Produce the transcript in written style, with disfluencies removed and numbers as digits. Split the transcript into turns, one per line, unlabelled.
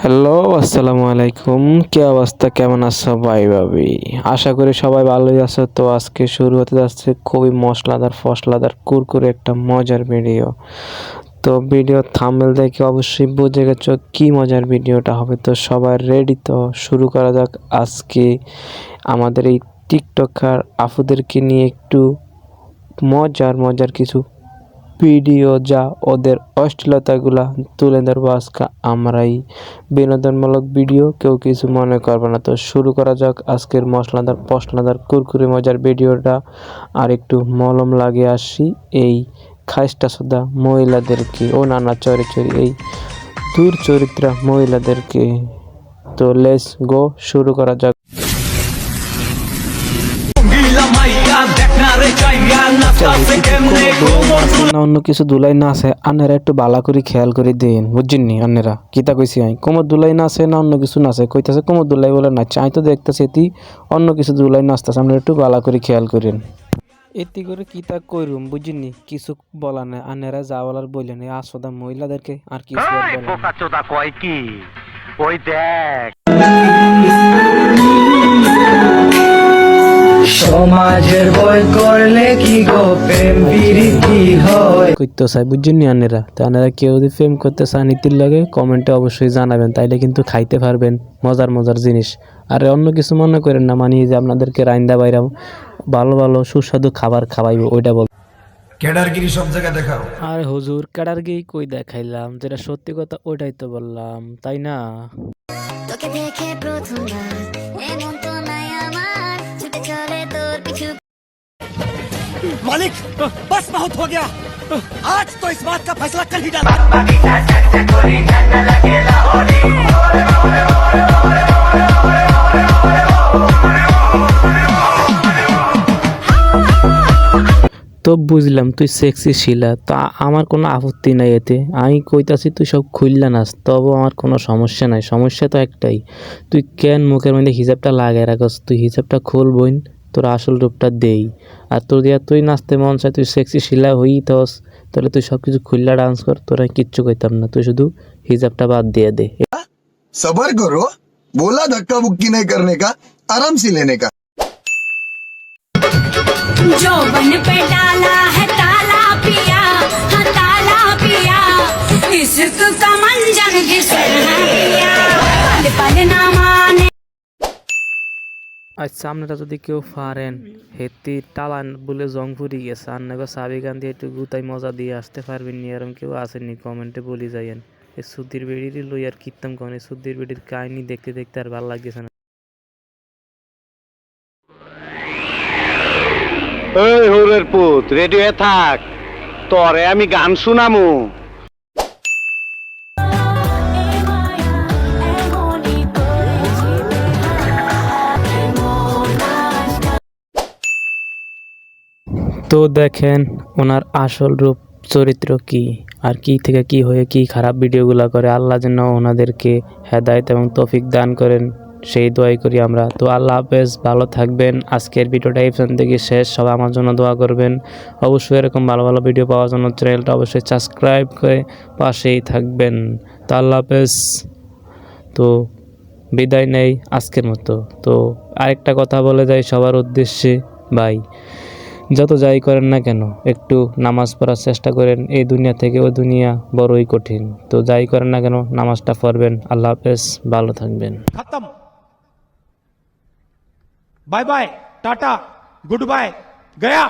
Hello, আসসালামু আলাইকুম। কি অবস্থা, কেমন আছো ভাই ভাবি? আশা করি সবাই ভালোই আছো। তো আজকে শুরু হতে যাচ্ছে খুবই মশলাদার ফসলাদার কুরকুরে একটা মজার ভিডিও। তো ভিডিও থাম্বনেল দেখে অবশ্যই বুঝে গেছো কি মজার ভিডিওটা হবে। তো সবাই রেডি? তো শুরু করা যাক। আজকে আমাদের এই টিকটকার আপুদেরকে নিয়ে একটু মজার মজার কিছু ভিডিও, যা ওদের অশ্লীলতাগুলা তুলে ধরবো আজকে আমরাই। বিনোদনমূলক ভিডিও, কেউ কিছু মনে করবে না। তো শুরু করা যাক আজকের মশলাদার ফসলাদার কুরকুরে মজার ভিডিওটা। আর একটু মলম লাগিয়ে আসি এই খাইস্টা সুদা মহিলাদেরকে, ও নানা চরি এই দূর চরিত্রা মহিলাদেরকে। তো লেটস গো, শুরু করা যাক। অন্য কিছু দুলাই না আছে, আন্নারা একটু বালা করে খেয়াল করে দেন, বুঝছেন নি? আন্নারা কিতা কইছি আমি, কোমর দুলাই না আছে না অন্য কিছু না আছে, কইতাছে কোমর দুলাই বলে নাচছে। আমি তো দেখতেছি এটি অন্য কিছু দুলাই নাচতেছে, আপনারা একটু বালা করে খেয়াল করেন। এতে করে কিতা কইরুম, বুঝছেন নি? কিছু বলা নাই, আন্নারা যা বলার বললেন। এই আসদা মহিলাদেরকে আর কিছু
কয় কি ওই দেখ সমাজের বই করলে কি গো প্রেম বিরীতি হয়
করতে চাই, বুঝছেন নি? আন্নারা তো আন্নারা কেউ যদি প্রেম করতে চান নীতির লাগে কমেন্টে অবশ্যই জানাবেন, তাইলে কিন্তু খাইতে পারবেন মজার মজার জিনিস। আর অন্য কিছু মনে করেন না, মানি যে আপনাদেরকে রাইন্দা বাইরাম ভালো ভালো সুস্বাদু খাবার খাওয়াইবো, ওইটা বল।
ক্যাডারগিরি সব জায়গায় দেখাও।
আরে হুজুর, ক্যাডারগিরি কই দেখাইলাম? যেটা সত্যি কথা ওইটাই তো বললাম, তাই না?
তোকে দেখে প্রথমবার এমন তো নাই আমার ছুটে চলে তোর পিছু
मालिक बस बहुत हो गया आज तो इस बात का फैसला कल ही डाला
তো বুঝলাম তুই সেক্সি শিলা, তা আমার কোনো আপত্তি নাই এতে। আমি কইতাছি তুই সব খুললা নাচ, তবু আমার কোনো সমস্যা নাই। সমস্যা তো একটাই, তুই কেন মুখের মধ্যে হিজাবটা লাগাই রাখস? তুই হিজাবটা খুল বইন, তোর আসল রূপটা দেই। আর তোর দিয়া তুই নাচতে মন চায়, তুই সেক্সি শিলা হই তস, তাহলে তুই সব কিছু খুললা ডান্স কর, তোরা কিচ্ছু কইতাম না। তুই শুধু হিজাবটা বাদ দিয়ে দে।
सबर करो, बोला धक्का बुक्की नहीं करने का, आराम से लेने का।
जो बन पे डाला है ताला पिया, हाँ ताला पिया, इश्क का मंजर घिसल है पिया, पल पल ना माने।
আচ্ছা, আপনারা যদি কেউ পারেন হেতি টালান বলে জং ফুরি গেছে, আর নাইবা সাবি গান দিয়ে একটু গুতাই মজা দিয়ে আসতে পারবেন নি, এরকম কেউ আসেননি? কমেন্টে বলি যাইয়েন। এই সুধীর বেড়িরই লই আর কীর্তন করেন, এই সুধীর বেড়ির কাহিনী দেখতে দেখতে আর ভালো লাগতেছে না।
এই হরের পুত রেডি হয়ে থাক, তরে আমি গান শুনামু।
তো দেখেন ওনার আসল রূপ চরিত্র কি, আর কি থেকে কি হয়ে কি খারাপ ভিডিওগুলো করে। আল্লাহ যেন ওনাদেরকে হেদায়েত এবং তৌফিক দান করেন, সেই দোয়াই করি আমরা। তো আল্লাহ হাফেজ, ভালো থাকবেন। আজকের ভিডিওটা এখান থেকে শেষ, সবাই আমার জন্য দোয়া করবেন। অবশ্যই এরকম ভালো ভালো ভিডিও পাওয়ার জন্য চ্যানেলটা অবশ্যই সাবস্ক্রাইব করে পাশেই থাকবেন। তো আল্লাহ হাফেজ। তো বিদায় নেই আজকের মতো। তো আরেকটা কথা বলে যাই সবার উদ্দেশ্যে, ভাই যত যাই করেন না কেন একটু নামাজ পড়ার চেষ্টা করেন। এই দুনিয়া থেকে ওই দুনিয়া বড়ই কঠিন। তো যাই করেন না কেন নামাজটা পড়বেন। আল্লাহ হাফেজ, ভালো থাকবেন।
खत्म bye bye tata good bye गया।